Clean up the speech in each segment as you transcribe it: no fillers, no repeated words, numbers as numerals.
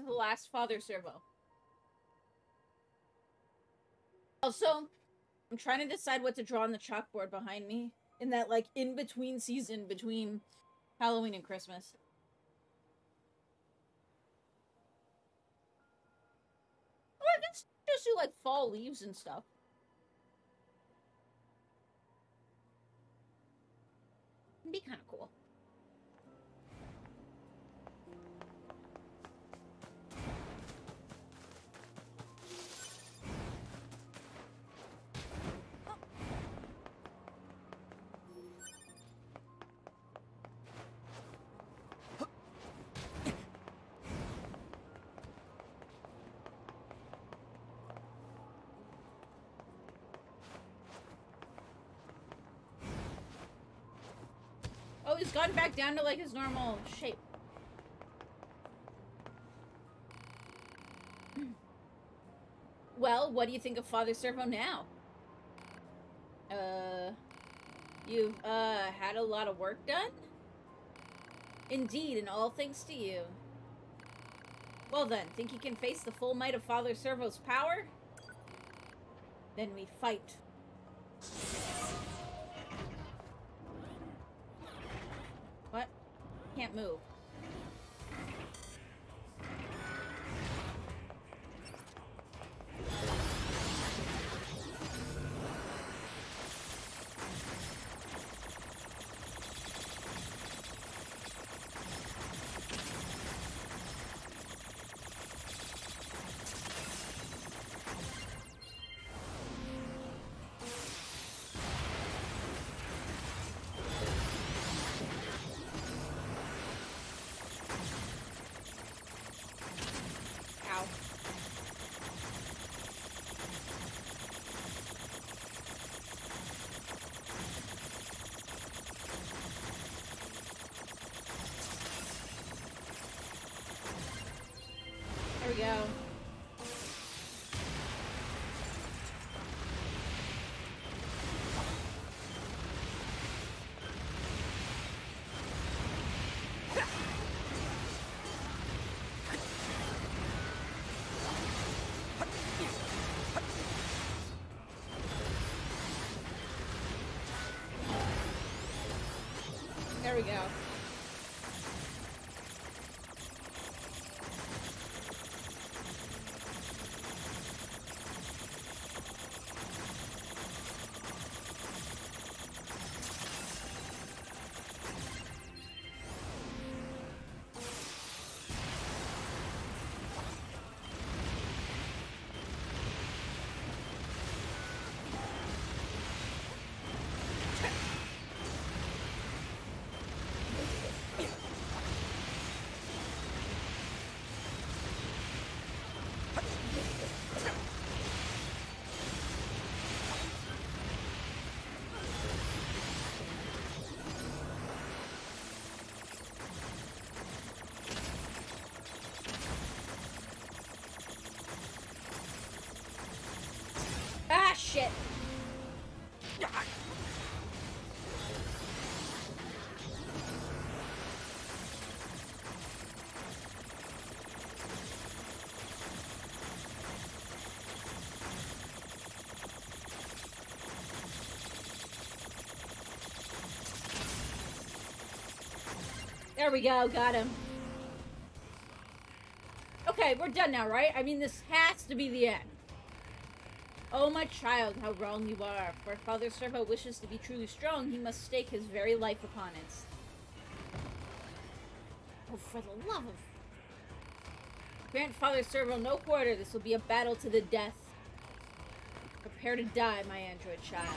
the last Father Servo. Also, I'm trying to decide what to draw on the chalkboard behind me in that, like, in-between season between Halloween and Christmas. Or I can just do, like, fall leaves and stuff. It'd be kind of cool. Oh, he's gone back down to, like, his normal shape. Well, what do you think of Father Servo now? You've, had a lot of work done? Indeed, and all thanks to you. Well then, think you can face the full might of Father Servo's power? Then we fight. What? Can't move. There we go. There we go. Ah, shit. There we go, got him. Okay, we're done now, right? I mean, this has to be the end. Oh, my child, how wrong you are. For if Father Servo wishes to be truly strong, he must stake his very life upon it. Oh, for the love of... Grant Father Servo no quarter. This will be a battle to the death. Prepare to die, my android child.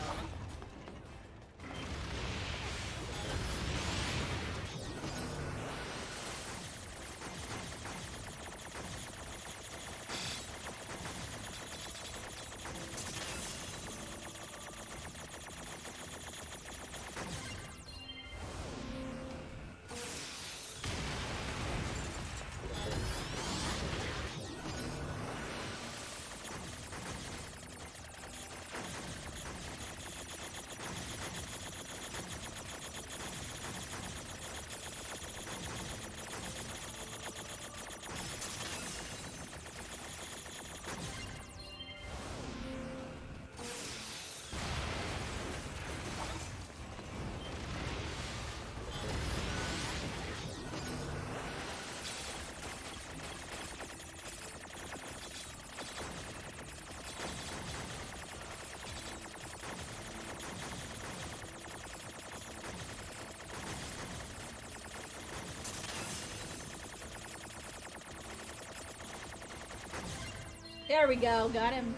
There we go. Got him.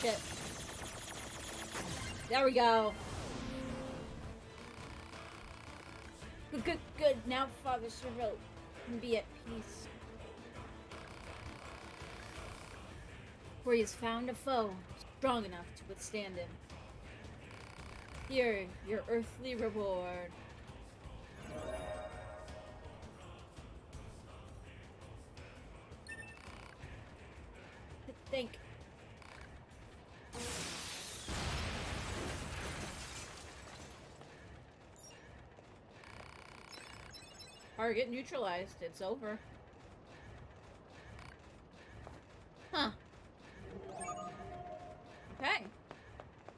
Shit. There we go. Good. Now Father Servo can be at peace. For he has found a foe strong enough to withstand him. Here, your earthly reward. Think. Target neutralized. It's over. Huh. Okay.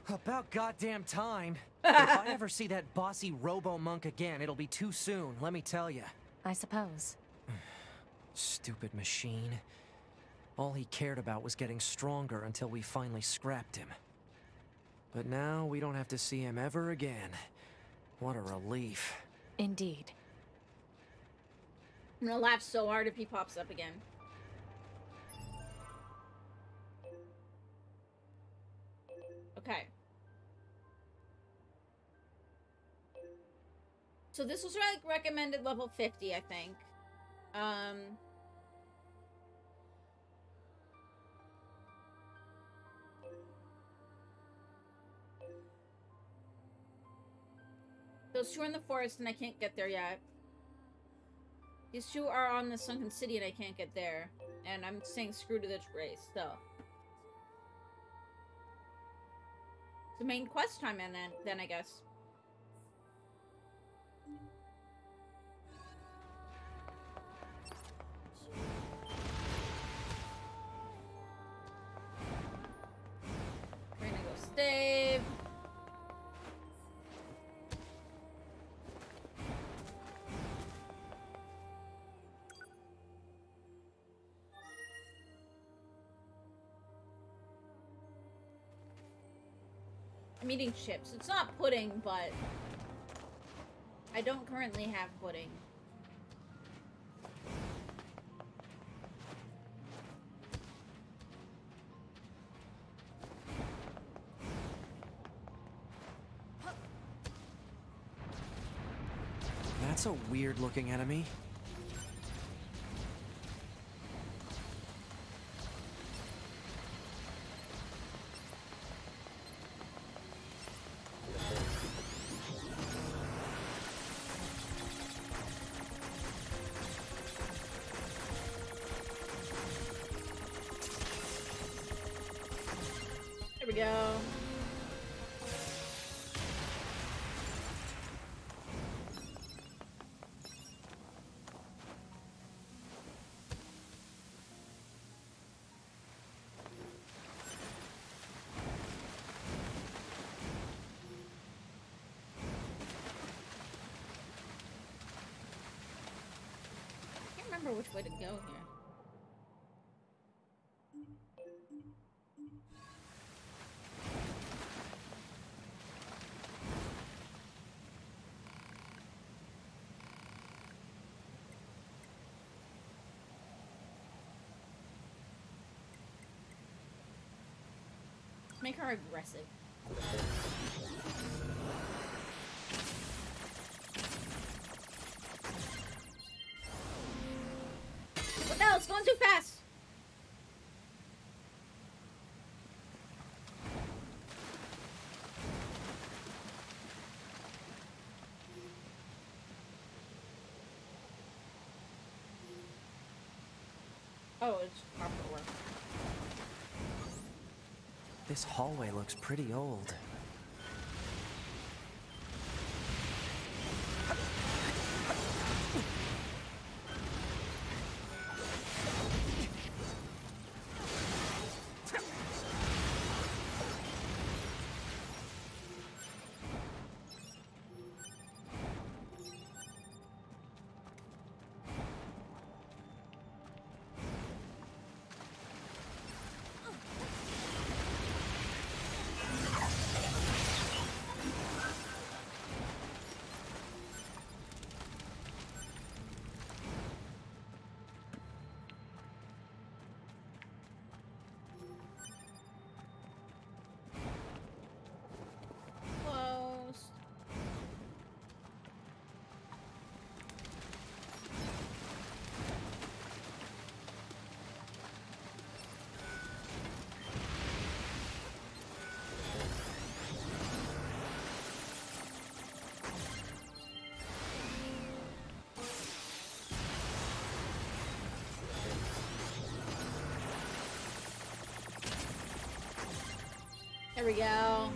About goddamn time. If I ever see that bossy robo-monk again, it'll be too soon, let me tell you. I suppose. Stupid machine. All he cared about was getting stronger until we finally scrapped him. But now we don't have to see him ever again. What a relief. Indeed. I'm gonna laugh so hard if he pops up again. Okay. So this was like recommended level 50, I think. Those two are in the forest and I can't get there yet. These two are on the sunken city and I can't get there. And I'm saying screw to this race, so. It's the main quest time and then I guess. We're gonna go stave. I'm eating chips. It's not pudding, but I don't currently have pudding. That's a weird-looking enemy. There we go. I can't remember which way to go here. Make her aggressive. What the hell? It's going too fast! Oh, it's proper work. This hallway looks pretty old. There we go.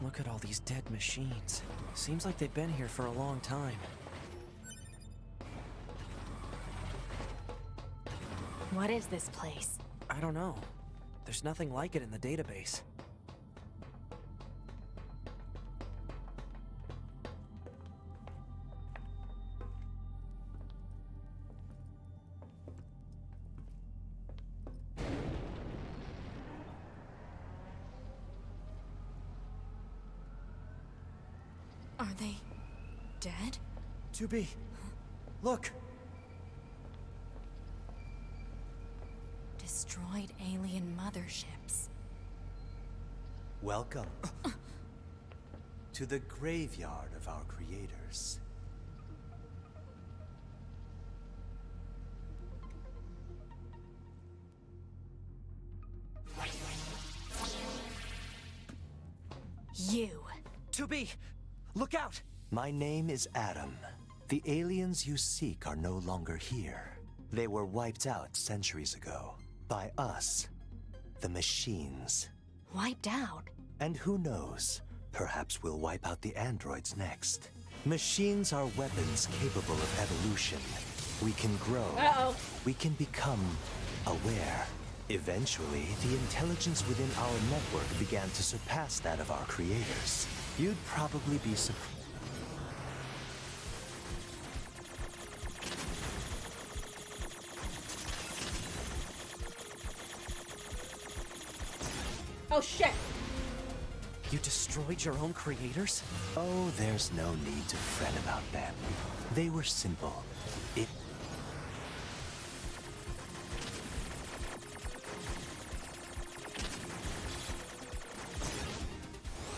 Look at all these dead machines. Seems like they've been here for a long time. What is this place? I don't know. There's nothing like it in the database. Are they dead? 2B, look! Destroyed alien motherships. Welcome to the graveyard of our creators. You. 2B, look out! My name is Adam. The aliens you seek are no longer here. They were wiped out centuries ago. By us. The machines. Wiped out? And who knows? Perhaps we'll wipe out the androids next. Machines are weapons capable of evolution. We can grow. Uh-oh. We can become aware. Eventually, the intelligence within our network began to surpass that of our creators. You'd probably be surprised. Oh shit! You destroyed your own creators? Oh, there's no need to fret about them. They were simple.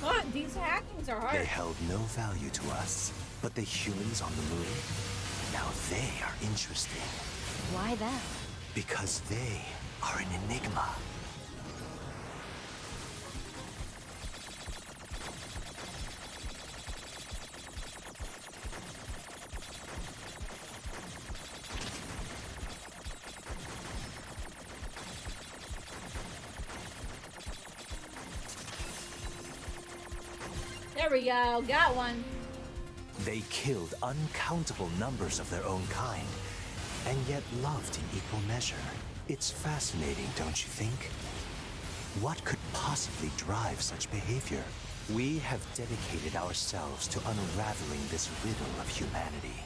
What? These hackings are hard. They held no value to us. But the humans on the moon, now they are interesting. Why them? Because they are an enigma. There we go. Got one. They killed uncountable numbers of their own kind, and yet loved in equal measure. It's fascinating, don't you think? What could possibly drive such behavior? We have dedicated ourselves to unraveling this riddle of humanity.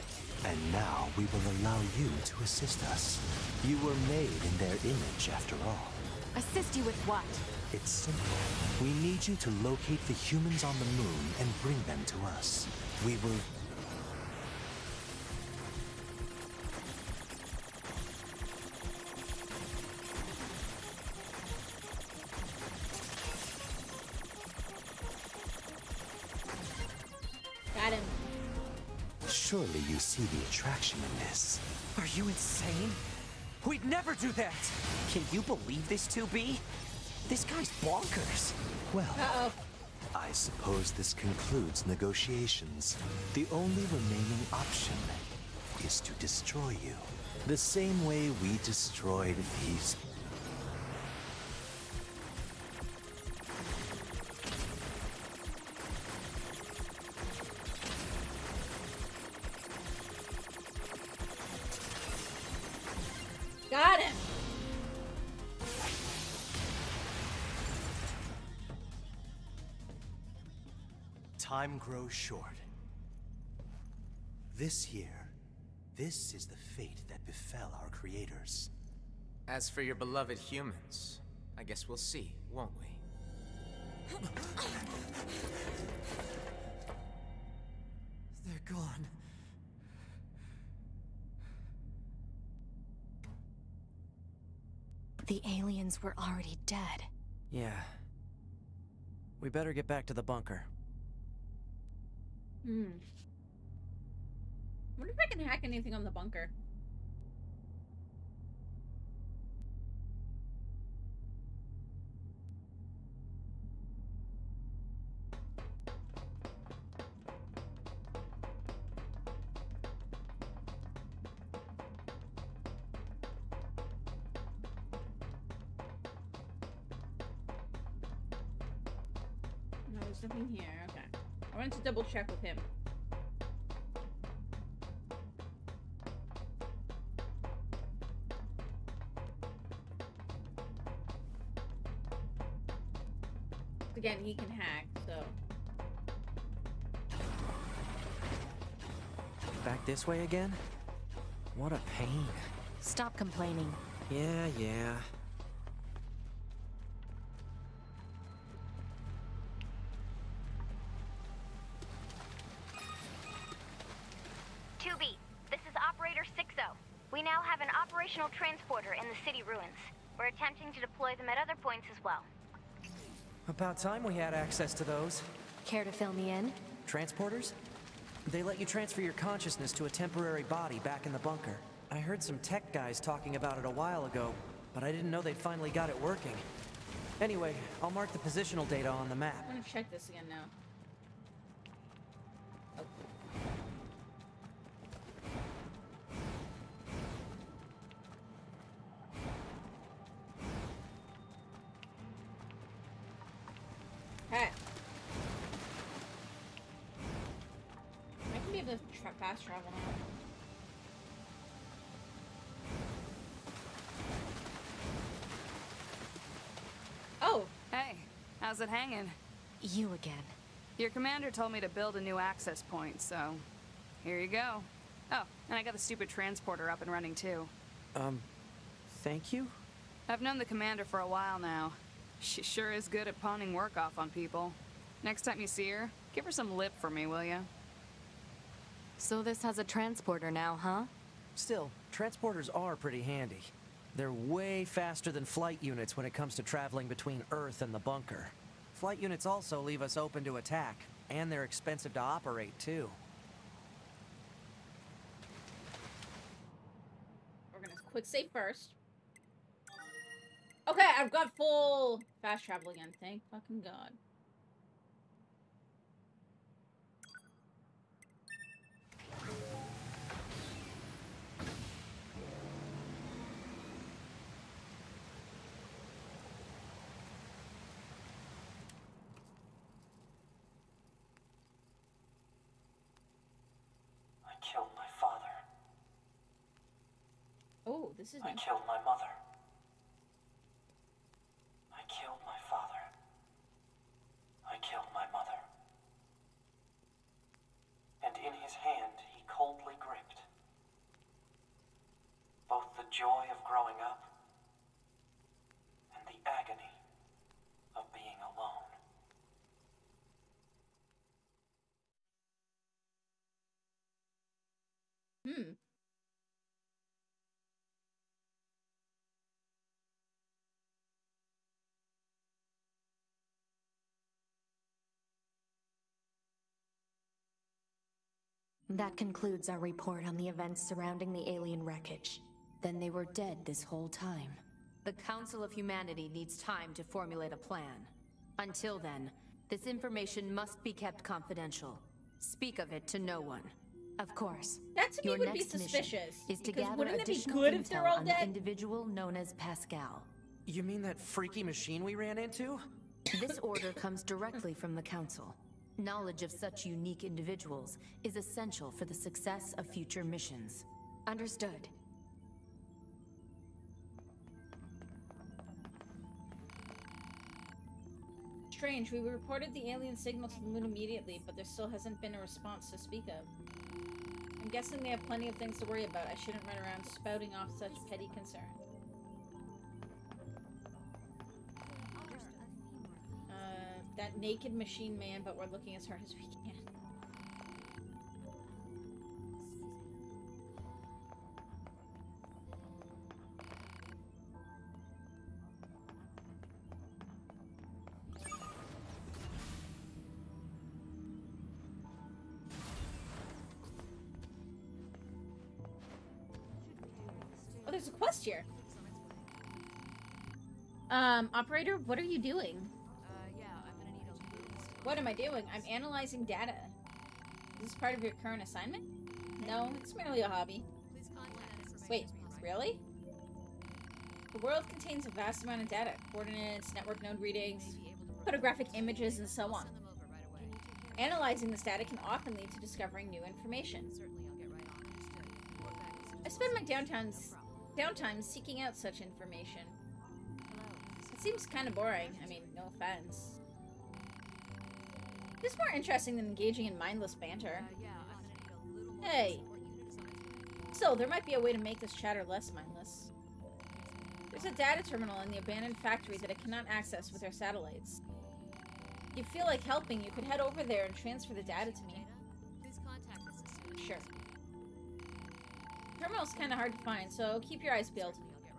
And now we will allow you to assist us. You were made in their image, after all. Assist you with what? It's simple. We need you to locate the humans on the moon and bring them to us. We will... Got him. Surely you see the attraction in this. Are you insane? We'd never do that! Can you believe this, 2B? This guy's bonkers. Well, Uh-oh. I suppose this concludes negotiations. The only remaining option is to destroy you. The same way we destroyed these... Got him. Time grows short. This year, this is the fate that befell our creators. As for your beloved humans, I guess we'll see, won't we? They're gone. The aliens were already dead. Yeah. We better get back to the bunker. Wonder if I can hack anything on the bunker. there's nothing here. Okay. I wanted to double check with him. Again, he can hack, so. Back this way again? What a pain. Stop complaining. Yeah. 2B, this is Operator 60. We now have an operational transporter in the city ruins. We're attempting to deploy them at other points as well. About time we had access to those. Care to fill me in? Transporters? They let you transfer your consciousness to a temporary body back in the bunker. I heard some tech guys talking about it a while ago, but I didn't know they'd finally got it working. Anyway, I'll mark the positional data on the map. I'm gonna check this again now. Oh. Hey. I can be able to fast travel now. Oh! Hey, how's it hanging? You again. Your commander told me to build a new access point, so here you go. Oh, and I got the stupid transporter up and running too. Thank you? I've known the commander for a while now. She sure is good at pawning work off on people. Next time you see her, give her some lip for me, will ya? So this has a transporter now, huh? Still, transporters are pretty handy. They're way faster than flight units when it comes to traveling between Earth and the bunker. Flight units also leave us open to attack, and they're expensive to operate, too. We're gonna quick save first. Okay, I've got full fast travel again. Thank fucking God. I killed my father. Oh, this is I new. killed my mother. I killed my father. I killed my mother. And in his hand, he coldly gripped both the joy of growing up and the agony of being alone. That concludes our report on the events surrounding the alien wreckage. Then they were dead this whole time. The Council of Humanity needs time to formulate a plan. Until then, this information must be kept confidential. Speak of it to no one. Of course. That to me your would be next mission suspicious. is to Because gather wouldn't it be additional good if they're intel all on the dead? individual known as Pascal. You mean that freaky machine we ran into? This order comes directly from the Council. Knowledge of such unique individuals is essential for the success of future missions. Understood. Strange, we reported the alien signal to the moon immediately, but there still hasn't been a response to speak of. I'm guessing they have plenty of things to worry about. I shouldn't run around spouting off such petty concern. That naked machine man, but we're looking as hard as we can. Oh, there's a quest here. Operator, what are you doing? What am I doing? I'm analyzing data. Is this part of your current assignment? No, it's merely a hobby. Wait, really? The world contains a vast amount of data. Coordinates, network node readings, photographic images, and so on. Analyzing this data can often lead to discovering new information. I spend my downtime seeking out such information. It seems kind of boring. I mean, no offense. It's more interesting than engaging in mindless banter. Hey! Still, there might be a way to make this chatter less mindless. There's a data terminal in the abandoned factory that I cannot access with our satellites. If you feel like helping, you could head over there and transfer the data to me. Sure. The terminal's kind of hard to find, so keep your eyes peeled.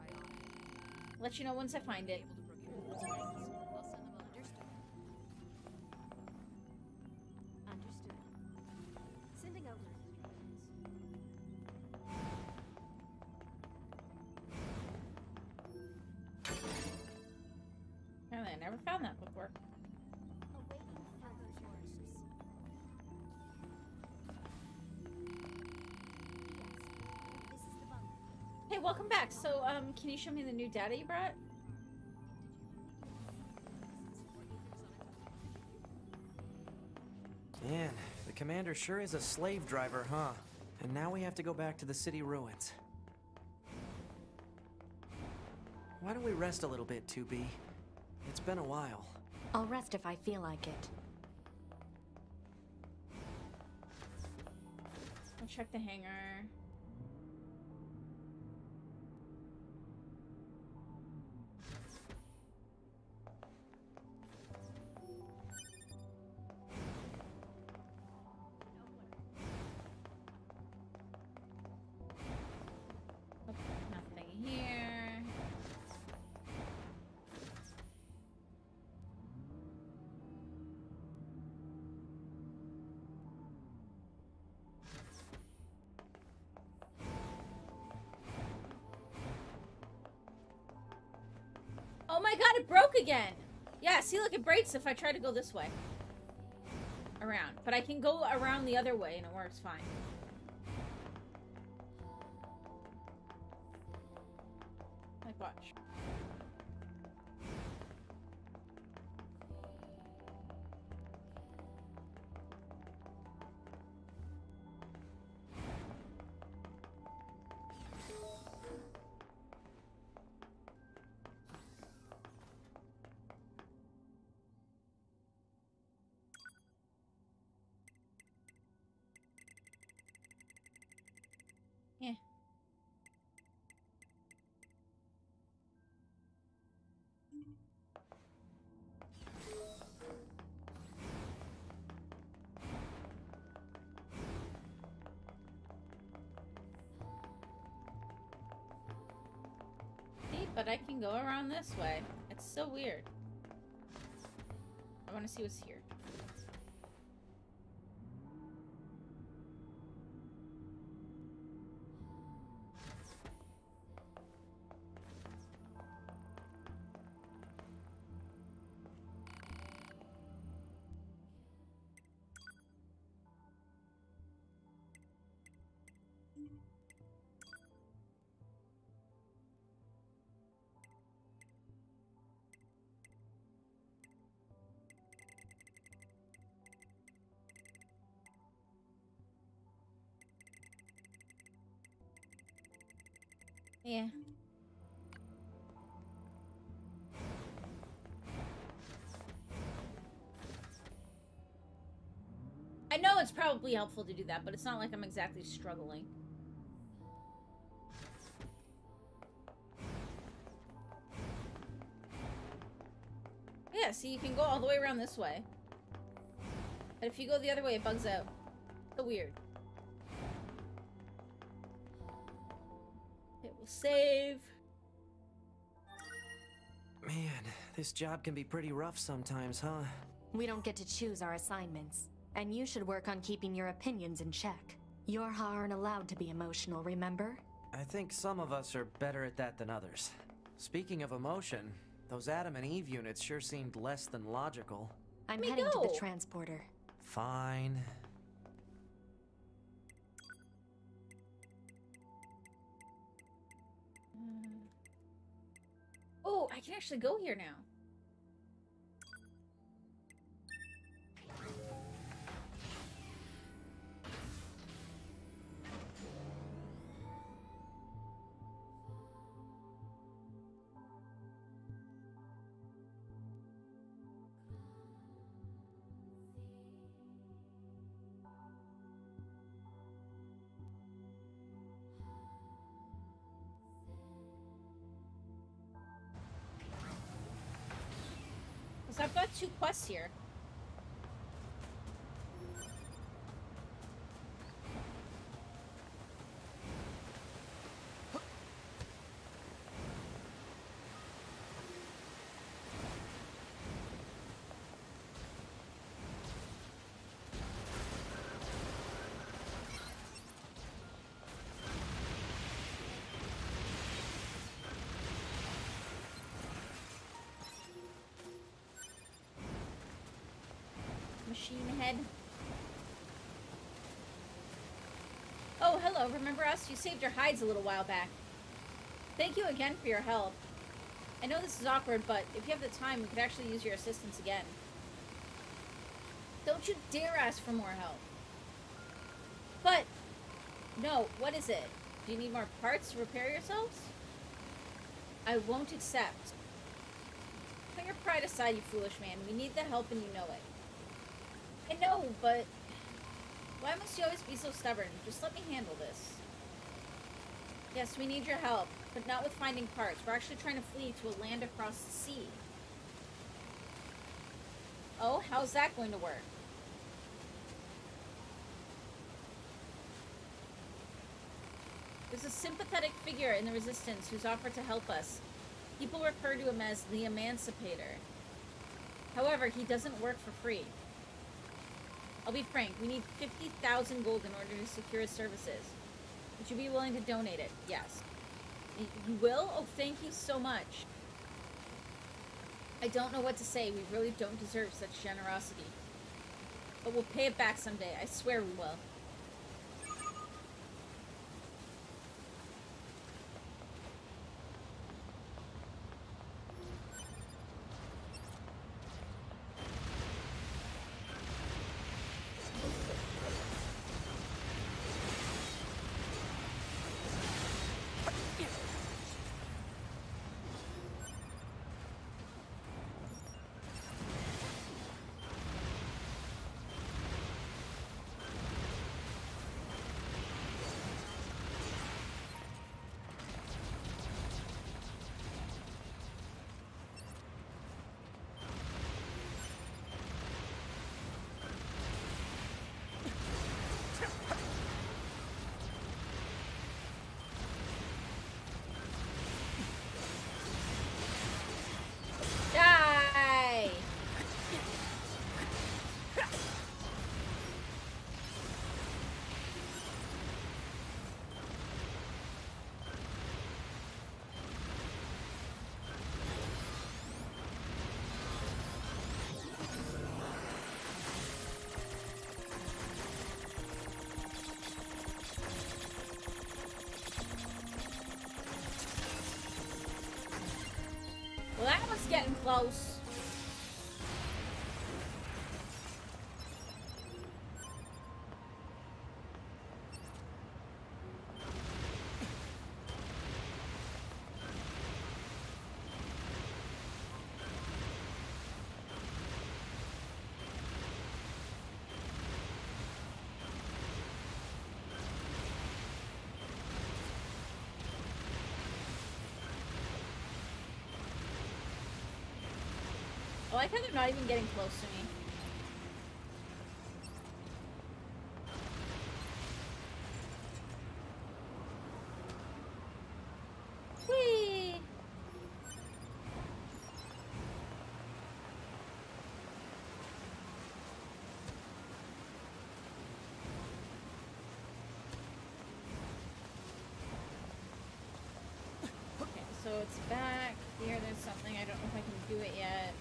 I'll let you know once I find it. Apparently, I never found that before. Hey, welcome back. So, can you show me the new data you brought? Man, the commander sure is a slave driver, huh? And now we have to go back to the city ruins. Why don't we rest a little bit, 2B? It's been a while. I'll rest if I feel like it. I'll check the hangar. Nothing here. Oh my god, it broke again! Yeah, see, look, it breaks if I try to go this way. Around. But I can go around the other way and it works fine. Like, watch. Yeah. See, but I can go around this way. It's so weird. I want to see what's here. Yeah. I know it's probably helpful to do that, but it's not like I'm exactly struggling. Yeah, see, you can go all the way around this way. But if you go the other way, it bugs out. So weird. It will save. Man, this job can be pretty rough sometimes, huh? We don't get to choose our assignments. And you should work on keeping your opinions in check. Yorha aren't allowed to be emotional, remember? I think some of us are better at that than others. Speaking of emotion, those Adam and Eve units sure seemed less than logical. I'm Me heading to go. the transporter. Fine. Oh, I can actually go here now. So I've got 2 quests here. Machine head. Oh, hello. Remember us? You saved our hides a little while back. Thank you again for your help. I know this is awkward, but if you have the time, we could actually use your assistance again. Don't you dare ask for more help. But, no, what is it? Do you need more parts to repair yourselves? I won't accept. Put your pride aside, you foolish man. We need the help and you know it. I know, but why must you always be so stubborn? Just let me handle this. Yes, we need your help, but not with finding parts. We're actually trying to flee to a land across the sea. Oh, how's that going to work? There's a sympathetic figure in the Resistance who's offered to help us. People refer to him as the Emancipator. However, he doesn't work for free. I'll be frank, we need 50,000 gold in order to secure his services. Would you be willing to donate it? Yes. You will? Oh, thank you so much. I don't know what to say. We really don't deserve such generosity. But we'll pay it back someday. I swear we will. Die! Well, that was getting close. I like how they're not even getting close to me. Whee! Okay, so it's back here. There's something. I don't know if I can do it yet.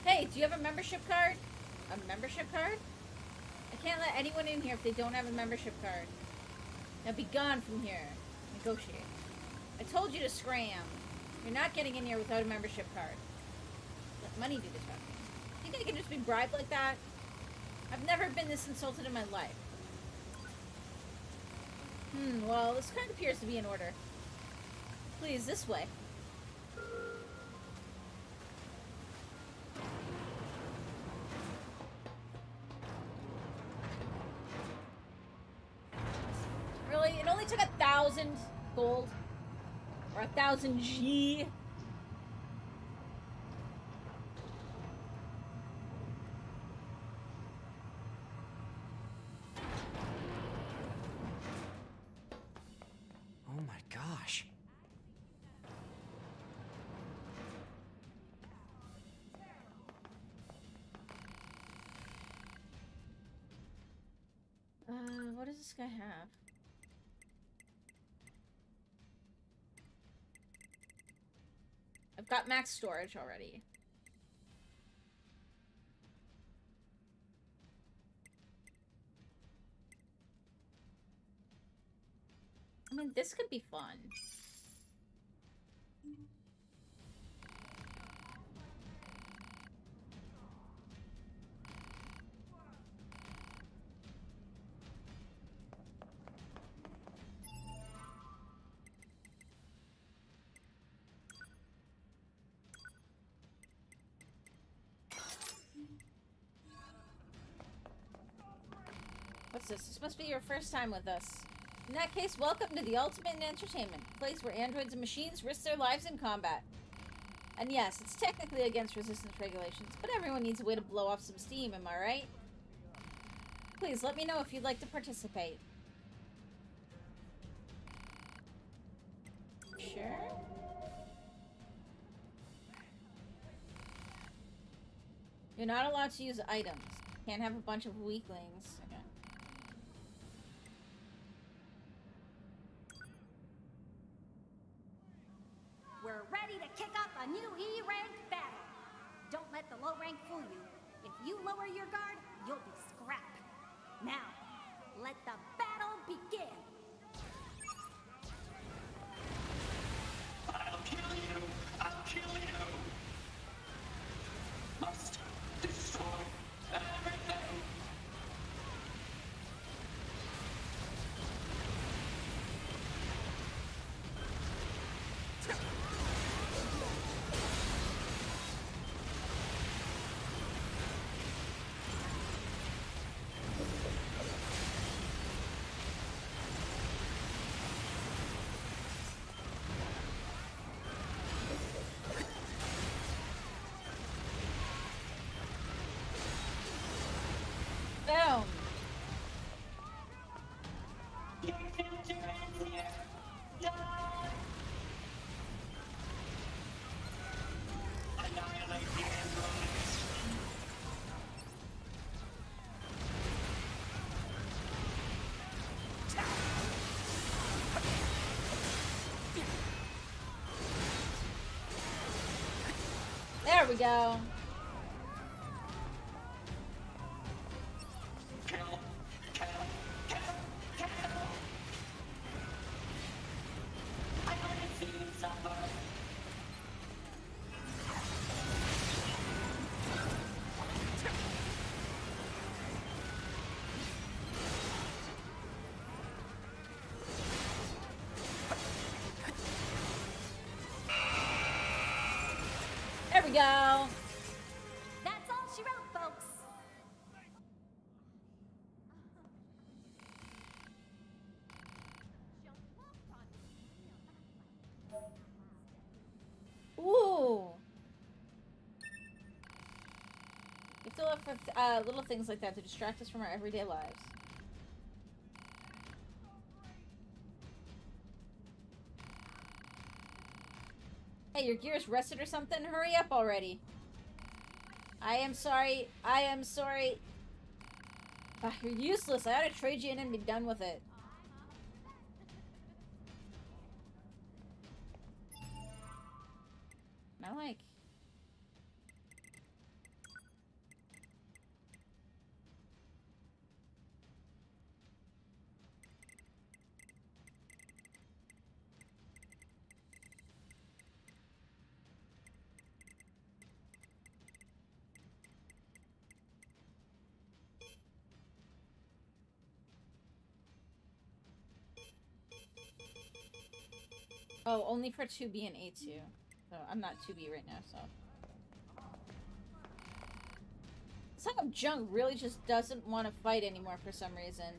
Hey, do you have a membership card? A membership card? I can't let anyone in here if they don't have a membership card. Now be gone from here. Negotiate. I told you to scram. You're not getting in here without a membership card. Let money do the talking. Think I can just be bribed like that? I've never been this insulted in my life. Well, this kind of appears to be in order. Please, this way. Really? It only took 1,000 gold? Or 1,000 G? What does this guy have? I've got max storage already. I mean, this could be fun. What's this? This must be your first time with us. In that case, welcome to the ultimate in entertainment, a place where androids and machines risk their lives in combat. And yes, it's technically against resistance regulations, but everyone needs a way to blow off some steam, am I right? Please let me know if you'd like to participate. Sure? You're not allowed to use items. Can't have a bunch of weaklings. Okay. We're ready to kick off a new E-rank battle. Don't let the low rank fool you. If you lower your guard, you'll be scrap. Now, let the battle begin. I'll kill you! I'll kill you! Must destroy everything! Boom! Your future is here! Die! Annihilate the androids! There we go. Kill! Kill! Kill! Kill! I want to see you suffer! There we go. That's all she wrote, folks. Ooh. You have to look for little things like that to distract us from our everyday lives. Hey, your gear's rested or something? Hurry up already. I am sorry. I am sorry. Ah, you're useless. I ought to trade you in and be done with it. I like. Oh, only for 2B and A2. So I'm not 2B right now, so. It's like Junk really just doesn't want to fight anymore for some reason.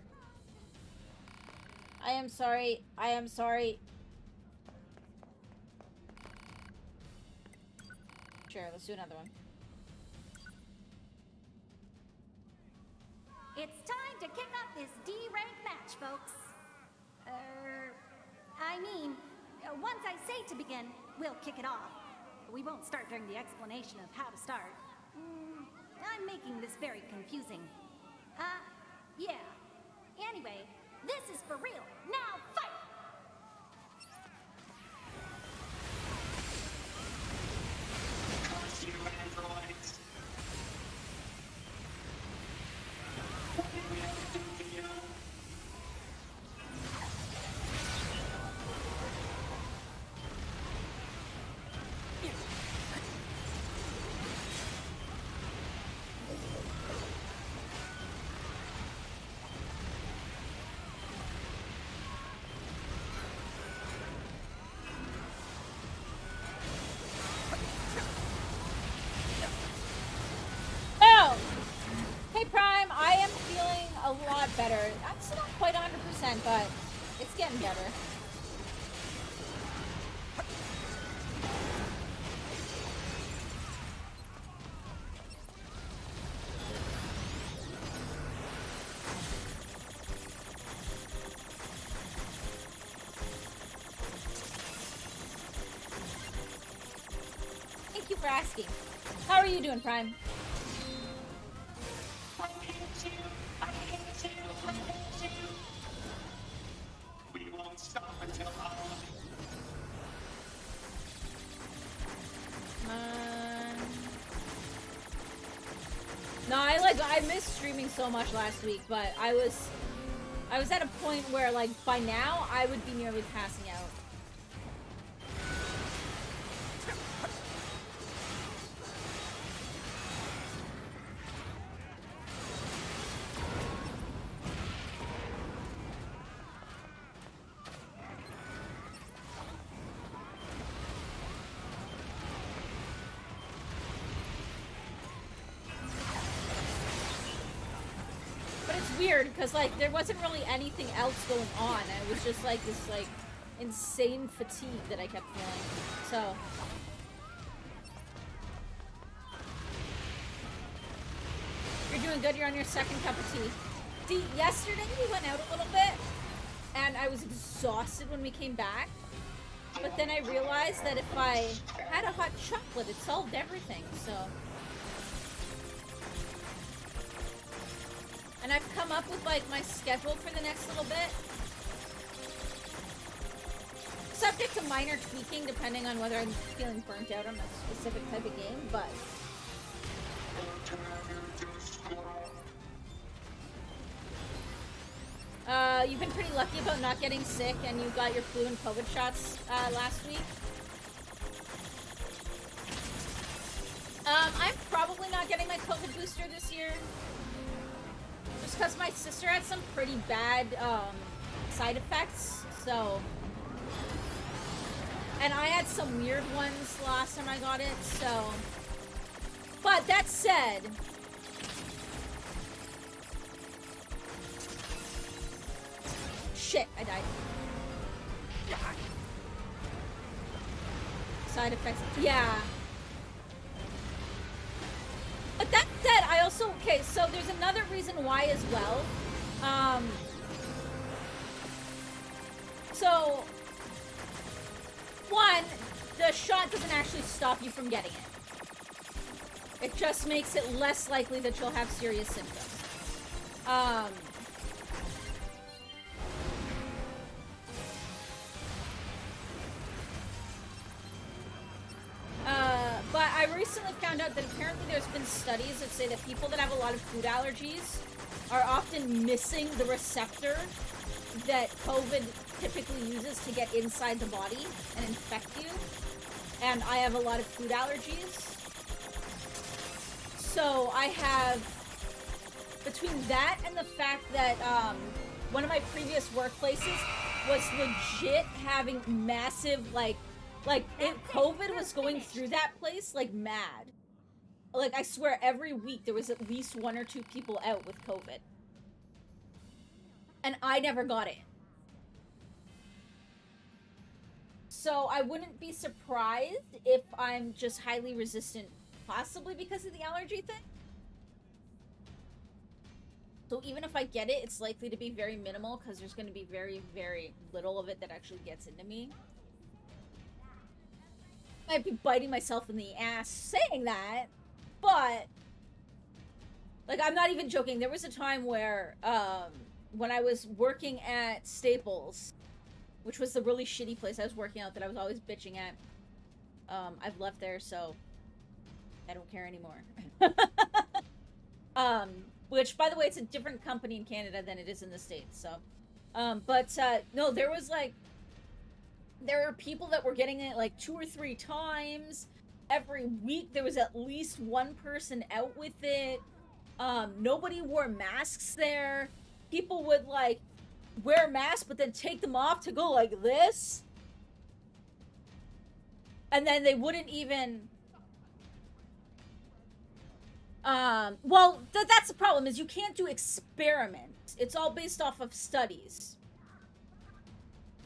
I am sorry. I am sorry. Sure, let's do another one. It's time to kick off this D-rank match, folks. I mean, once I say to begin, we'll kick it off. We won't start during the explanation of how to start. I'm making this very confusing. Yeah. Anyway, this is for real. Now fight! Curse you, androids. What did we ever do to you? Oh! Hey Prime, I am feeling a lot better. I'm still not quite 100%, but it's getting better. Thank you for asking. How are you doing, Prime? I hate you. I hate you. I hate you. We won't stop until our No, I missed streaming so much last week, but I was at a point where like by now I would be nearly passing out. But it's weird because like there wasn't really anything else going on. It was just like this like insane fatigue that I kept feeling. So you're doing good. You're on your second cup of tea. Yesterday we went out a little bit, and I was exhausted when we came back. But then I realized that if I had a hot chocolate, it solved everything. So. And I've come up with like my schedule for the next little bit. Subject to minor tweaking depending on whether I'm feeling burnt out on a specific type of game, but you've been pretty lucky about not getting sick, and you got your flu and COVID shots last week. I'm probably not getting my COVID booster this year. Just because my sister had some pretty bad side effects, so. And I had some weird ones last time I got it, so. But that said. Shit, I died. Side effects, yeah. But that said, I also, okay, so there's another reason why as well. So, one, the shot doesn't actually stop you from getting it. It just makes it less likely that you'll have serious symptoms. But I recently found out that apparently there's been studies that say that people that have a lot of food allergies are often missing the receptor that COVID typically uses to get inside the body and infect you. And I have a lot of food allergies. So I have, between that and the fact that one of my previous workplaces was legit having massive, like COVID was going through that place like mad. Like, I swear every week there was at least 1 or 2 people out with COVID. And I never got it. So I wouldn't be surprised if I'm just highly resistant, possibly because of the allergy thing. So even if I get it, it's likely to be very minimal because there's going to be very, very little of it that actually gets into me. I'd be biting myself in the ass saying that, but like, I'm not even joking. There was a time where when I was working at Staples, which was the really shitty place I was working at that I was always bitching at. I've left there, so I don't care anymore. Which, by the way, it's a different company in Canada than it is in the States, so. No, there was, like, there were people that were getting it, like, 2 or 3 times. Every week, there was at least one person out with it. Nobody wore masks there. People would, like, wear masks, but then take them off to go like this. And then they wouldn't even... well, that's the problem, is you can't do experiments. It's all based off of studies.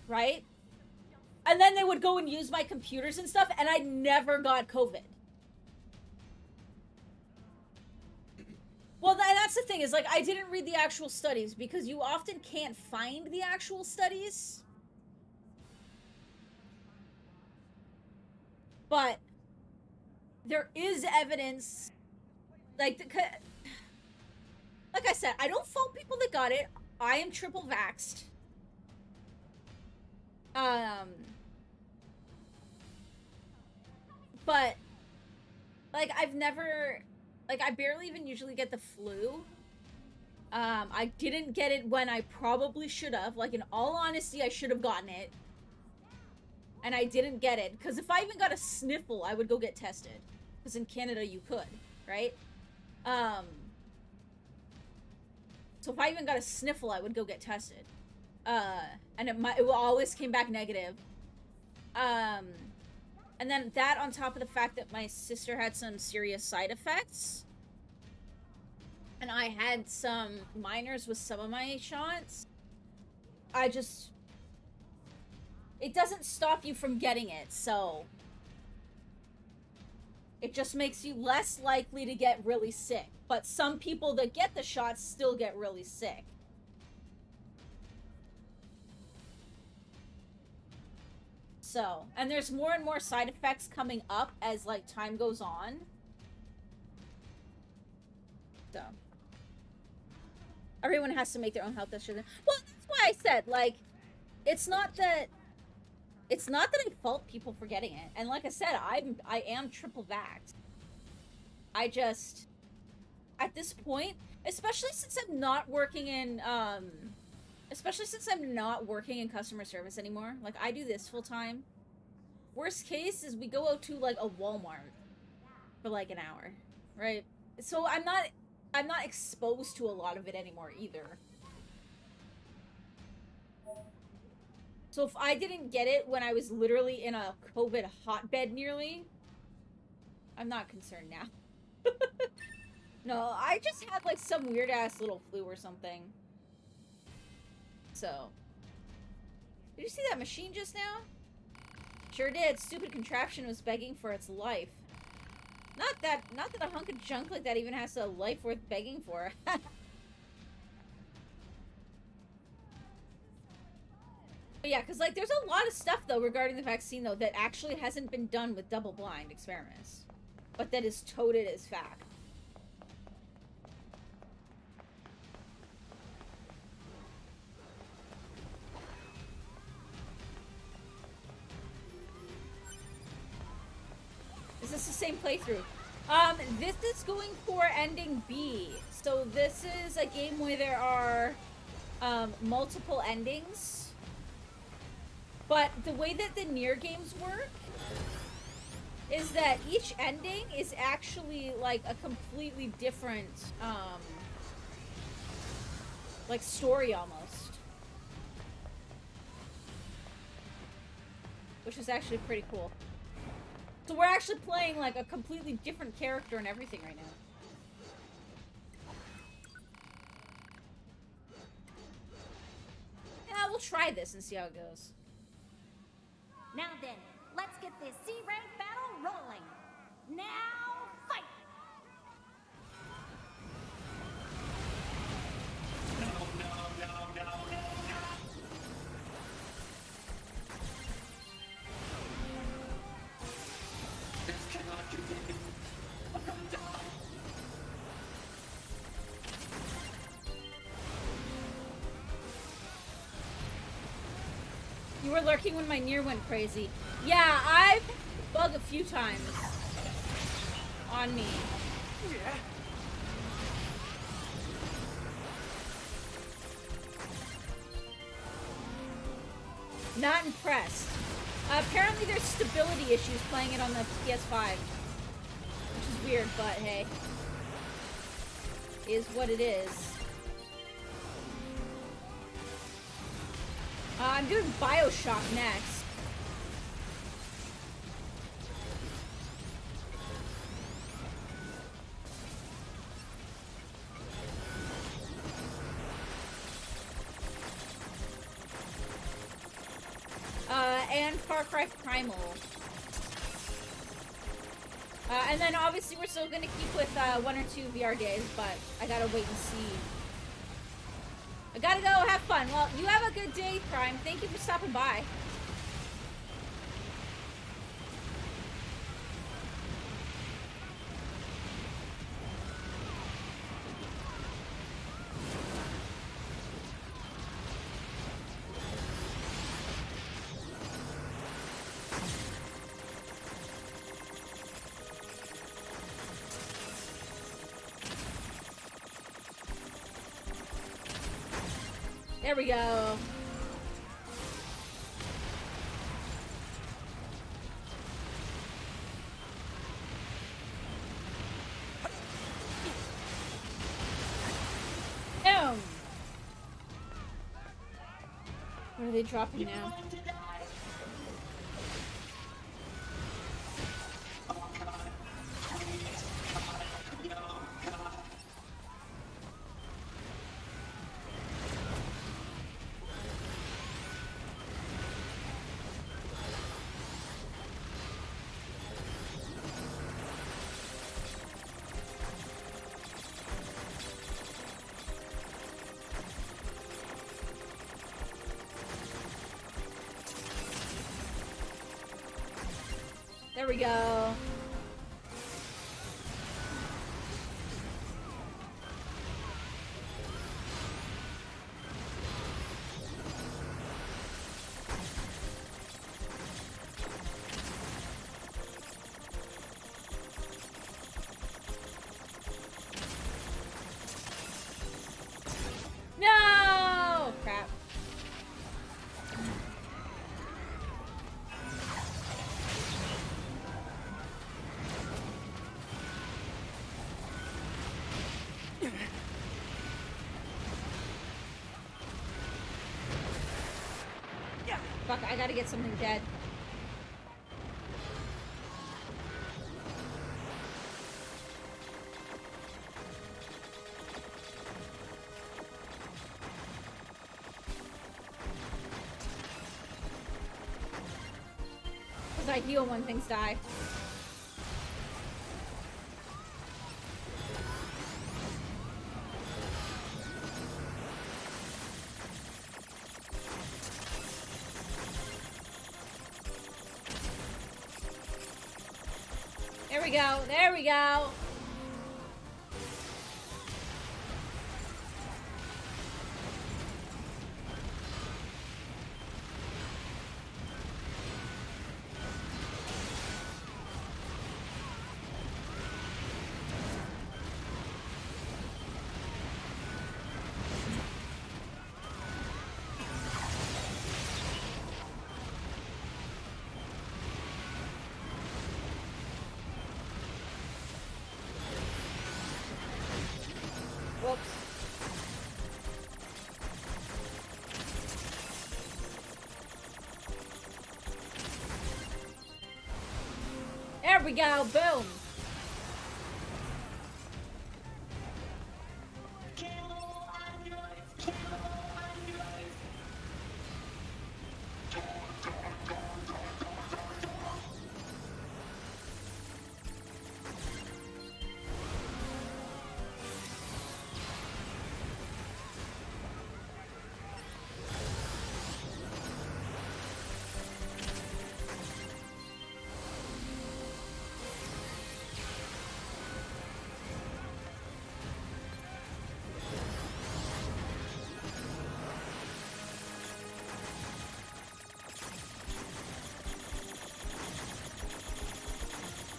Right? And then they would go and use my computers and stuff, and I never got COVID. Well, that's the thing, is, like, I didn't read the actual studies, because you often can't find the actual studies. But there is evidence... Like I said, I don't fault people that got it. I am triple vaxxed. But, like, I've never, like, I barely even usually get the flu. I didn't get it when I probably should have. Like, in all honesty, I should have gotten it. And I didn't get it. Because if I even got a sniffle, I would go get tested. Because in Canada, you could, right? So if I even got a sniffle, I would go get tested. And it always came back negative. And then that on top of the fact that my sister had some serious side effects. And I had some minors with some of my shots. It doesn't stop you from getting it, so... It just makes you less likely to get really sick. But some people that get the shots still get really sick. So, and there's more and more side effects coming up as, like, time goes on. So. Everyone has to make their own health decisions. Well, that's why I said, like, it's not that I fault people for getting it. And like I said, I am triple vaxxed. I just, at this point, especially since I'm not working in customer service anymore. Like, I do this full time. Worst case is we go out to, like, a Walmart for, like, an hour, right? So I'm not exposed to a lot of it anymore either. So if I didn't get it when I was literally in a COVID hotbed nearly, I'm not concerned now. No, I just had, like, some weird-ass little flu or something. So. Did you see that machine just now? Sure did. Stupid contraption was begging for its life. Not that a hunk of junk like that even has a life worth begging for. But yeah, because, like, there's a lot of stuff, though, regarding the vaccine, though, that actually hasn't been done with double-blind experiments. But that is toted as fact. Is this the same playthrough? This is going for ending B. So this is a game where there are, multiple endings. But the way that the Nier games work is that each ending is actually, like, a completely different, like, story almost. Which is actually pretty cool. So we're actually playing, like, a completely different character and everything right now. Yeah, we'll try this and see how it goes. Now then, let's get this C-rank battle rolling. Now, fight! You were lurking when my Nier went crazy. Yeah, I've bugged a few times. On me. Yeah. Not impressed. Apparently there's stability issues playing it on the PS5. Which is weird, but hey. Is what it is. I'm doing BioShock next. And Far Cry Primal. And then obviously we're still gonna keep with 1 or 2 VR days, but I gotta wait and see. I gotta go have fun. Well, you have a good day, Prime. Thank you for stopping by. There we go. Boom. What are they dropping now? There we go. No! Crap. Fuck, I gotta get something dead. Because I heal when things die. There we go. There we go. Whoops. There we go. Boom.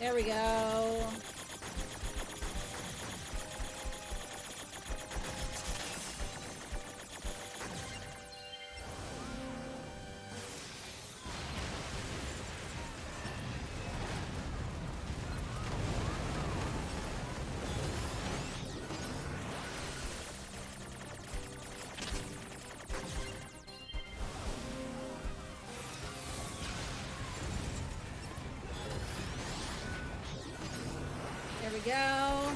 There we go. There we go.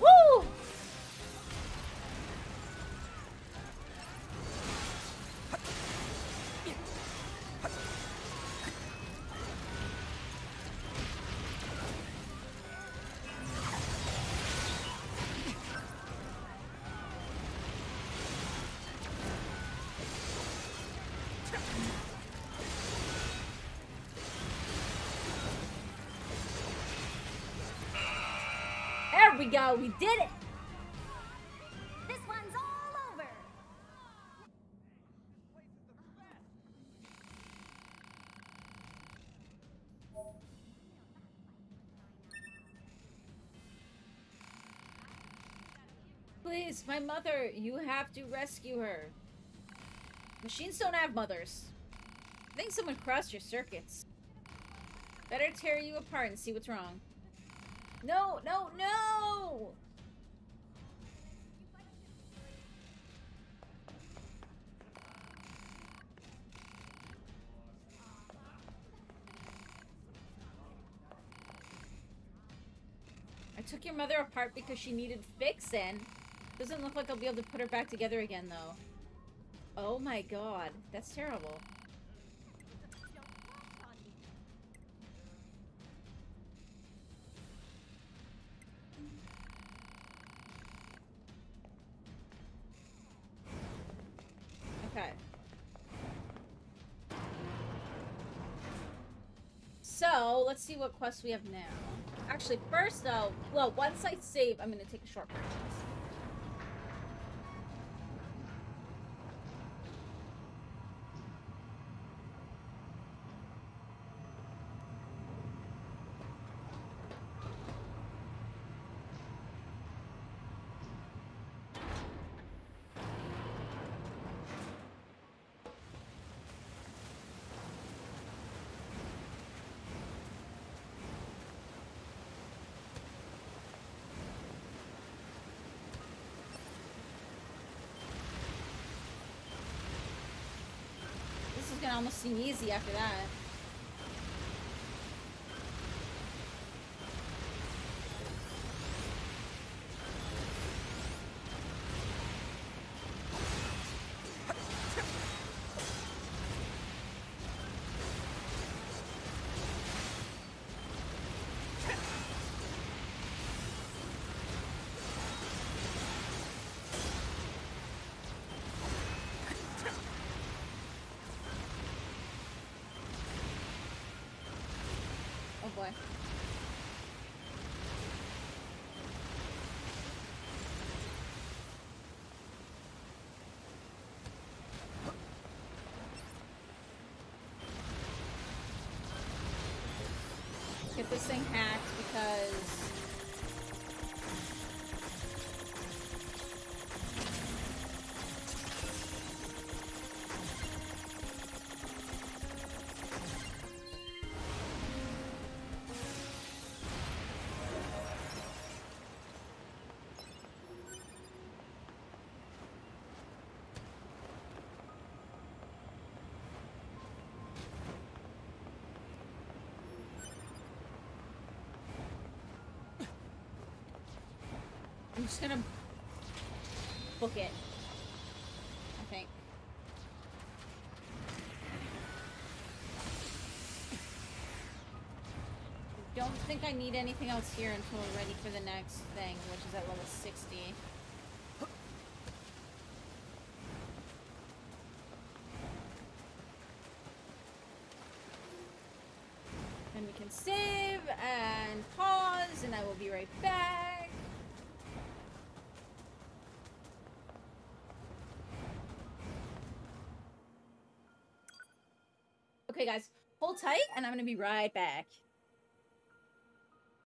Woo! There we go. We did it. This one's all over. Please, my mother. You have to rescue her. Machines don't have mothers. I think someone crossed your circuits. Better tear you apart and see what's wrong. No, no, no! I took your mother apart because she needed fixin'. Doesn't look like I'll be able to put her back together again, though. Oh my god, that's terrible. Okay. So, let's see what quests we have now. Actually, first though, well, once I save, I'm gonna take a short break. Gonna almost seem easy after that. Boy. Get this thing hacked because I'm just gonna book it, I think. Don't think I need anything else here until we're ready for the next thing, which is at level 60. Then we save and pause, and I will be right back. Okay, guys, hold tight, and I'm gonna be right back.